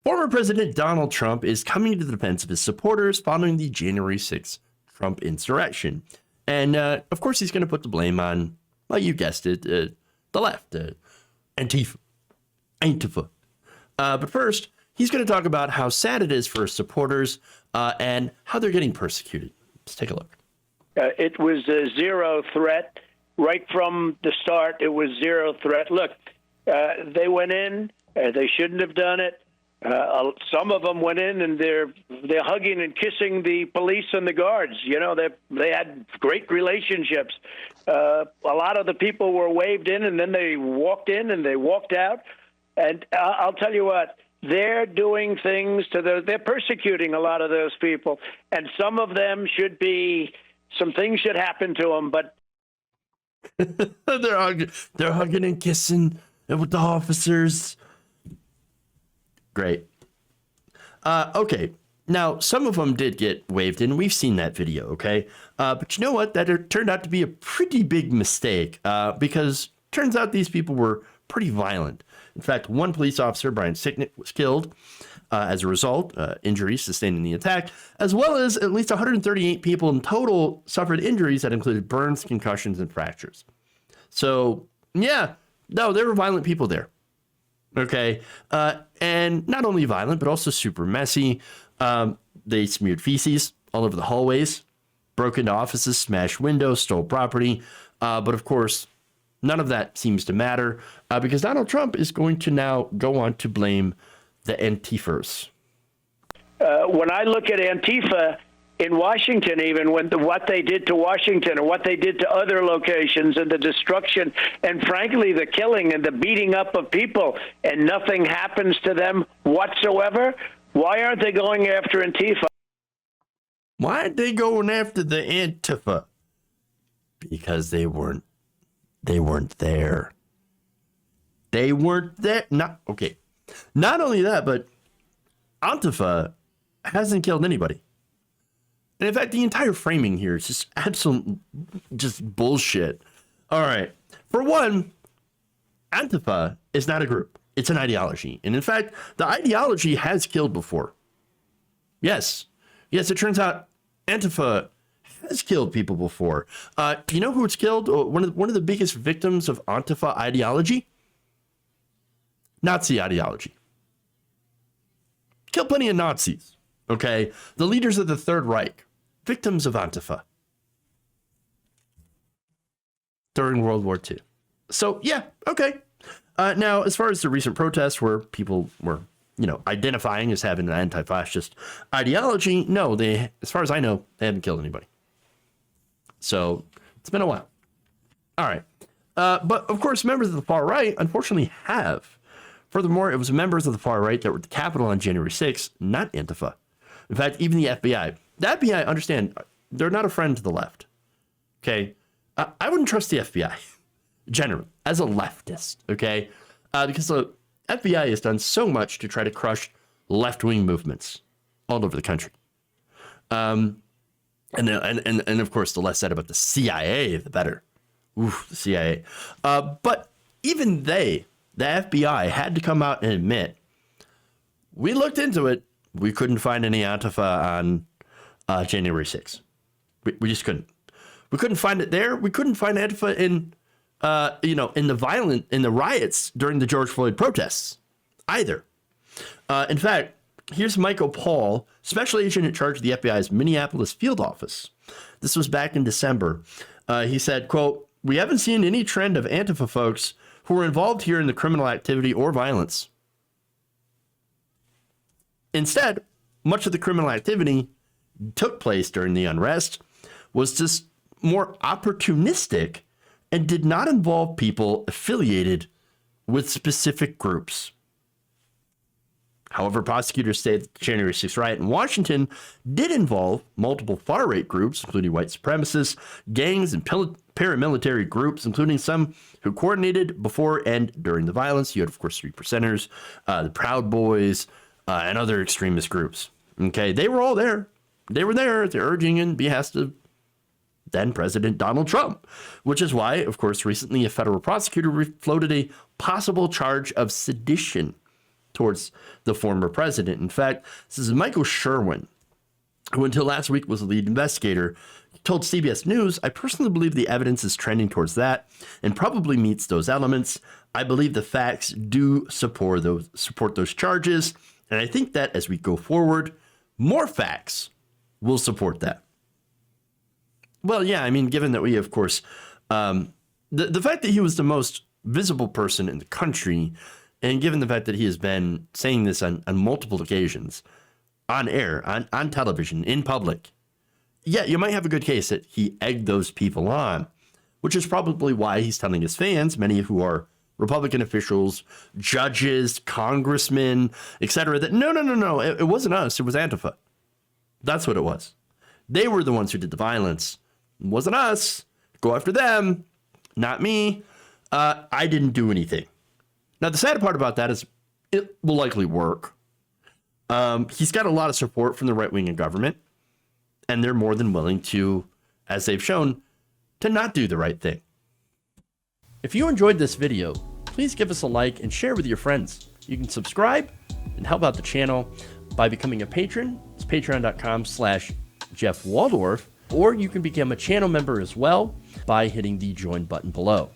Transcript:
Former President Donald Trump is coming to the defense of his supporters following the January 6th Trump insurrection. And, of course, he's going to put the blame on, well, you guessed it, the left, Antifa. But first, he's going to talk about how sad it is for his supporters and how they're getting persecuted. Let's take a look. It was a zero threat. Right from the start, it was zero threat. Look, they went in. They shouldn't have done it. Some of them went in and they're hugging and kissing the police and the guards. You know, they had great relationships. A lot of the people were waved in, and then they walked in and they walked out. And I'll tell you what, they're doing things to they're persecuting a lot of those people, and some of them some things should happen to them. But they're hugging and kissing with the officers. Great. Okay. Now, some of them did get waved in. We've seen that video, okay? But you know what? That turned out to be a pretty big mistake because turns out these people were pretty violent. In fact, one police officer, Brian Sicknick, was killed as a result, injuries sustained in the attack, as well as at least 138 people in total suffered injuries that included burns, concussions, and fractures. So, yeah, no, there were violent people there. Okay, and not only violent, but also super messy. They smeared feces all over the hallways, broke into offices, smashed windows, stole property. But of course, none of that seems to matter because Donald Trump is going to now go on to blame the Antifers. When I look at Antifa in Washington, even what they did to Washington and what they did to other locations and the destruction and, frankly, the killing and the beating up of people, and nothing happens to them whatsoever, why aren't they going after Antifa? Why aren't they going after the Antifa? Because they weren't there. They weren't there. Okay. Not only that, but Antifa hasn't killed anybody. And in fact, the entire framing here is just absolute bullshit. All right. For one, Antifa is not a group. It's an ideology. And in fact, the ideology has killed before. Yes, it turns out Antifa has killed people before. You know who it's killed? One of the biggest victims of Antifa ideology? Nazi ideology. Killed plenty of Nazis. Okay? The leaders of the Third Reich. Victims of Antifa during World War II. So, yeah, okay. Now, as far as the recent protests where people were, identifying as having an anti-fascist ideology, no, as far as I know, they haven't killed anybody. So, it's been a while. All right. But, of course, members of the far right, unfortunately, have. Furthermore, it was members of the far right that were at the Capitol on January 6th, not Antifa. In fact, even the FBI. The FBI, understand, they're not a friend to the left. Okay? I wouldn't trust the FBI, generally, as a leftist, okay? Because the FBI has done so much to try to crush left-wing movements all over the country. And of course, the less said about the CIA, the better. Oof, the CIA. But even the FBI, had to come out and admit, we looked into it, we couldn't find any Antifa on January 6th. We just couldn't. We couldn't find it there. We couldn't find Antifa in the riots during the George Floyd protests either. In fact, here's Michael Paul, special agent in charge of the FBI's Minneapolis field office. This was back in December. He said, quote, "We haven't seen any trend of Antifa folks who were involved here in the criminal activity or violence. Instead, much of the criminal activity took place during the unrest was just more opportunistic and did not involve people affiliated with specific groups." However, prosecutors say that the January 6th riot in Washington did involve multiple far-right groups, including white supremacists, gangs, and paramilitary groups, including some who coordinated before and during the violence. You had, of course, 3%ers, the Proud Boys, and other extremist groups. Okay, they were all there. They were there at the urging and behest of then President Donald Trump, which is why, of course, recently a federal prosecutor floated a possible charge of sedition towards the former president. In fact, this is Michael Sherwin, who until last week was the lead investigator, told CBS News, "I personally believe the evidence is trending towards that and probably meets those elements. I believe the facts do support those charges. And I think that as we go forward, more facts will support that." Well, yeah, I mean, given that we, of course, the fact that he was the most visible person in the country, and given the fact that he has been saying this on multiple occasions, on air, on television, in public, yeah, you might have a good case that he egged those people on, which is probably why he's telling his fans, many who are Republican officials, judges, congressmen, etc., that no, it wasn't us, it was Antifa. That's what it was. They were the ones who did the violence. It wasn't us. Go after them, not me. I didn't do anything. Now, the sad part about that is it will likely work. He's got a lot of support from the right wing in government, and they're more than willing to, as they've shown, to not do the right thing. If you enjoyed this video, please give us a like and share with your friends. You can subscribe and help out the channel by becoming a patron. It's patreon.com/Jeff Waldorf, or you can become a channel member as well by hitting the join button below.